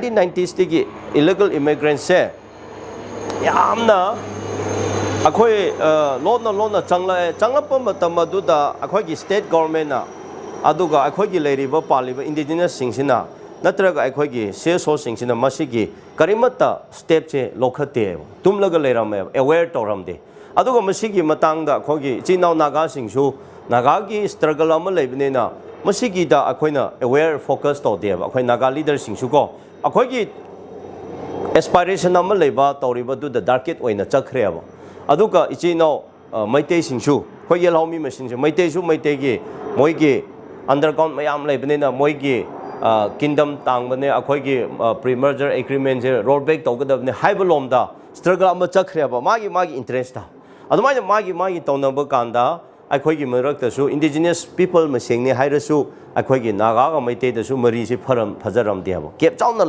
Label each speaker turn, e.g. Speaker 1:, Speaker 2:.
Speaker 1: 1990s tigi illegal immigrants se yamna akhoi lona changlapa matam aduda akhoi gi state government na aduga akhoi gi leiriba paliba indigenous singsina natraga akhoi gi seso singsina masigi karimata step che lokhate tumlaga leirame aware toramde aduga masigi matangda akhoi gi chinau naga singsu naga gi struggle ama leibnena masigi da akhoi aware focus to de akhoi naga leader singsu ko akhoi gi aspiration ama leiba toriba du the darket oina chakhreba aduga ichino maitei singsu khoi yelhomi machine maitei su maitei gi moigi underground mayam leibnena moigi kingdom tangbane akhoi gi pre-merger agreement je rollback tawgadabne haibalomda struggle ama chakhreba magi interest ta adumai magi tawnaba kanda akhoi gi marak ta su indigenous people masengni hairasu akhoi gi naga ga maitei da su mari si pharam phajaram diabo kep chauna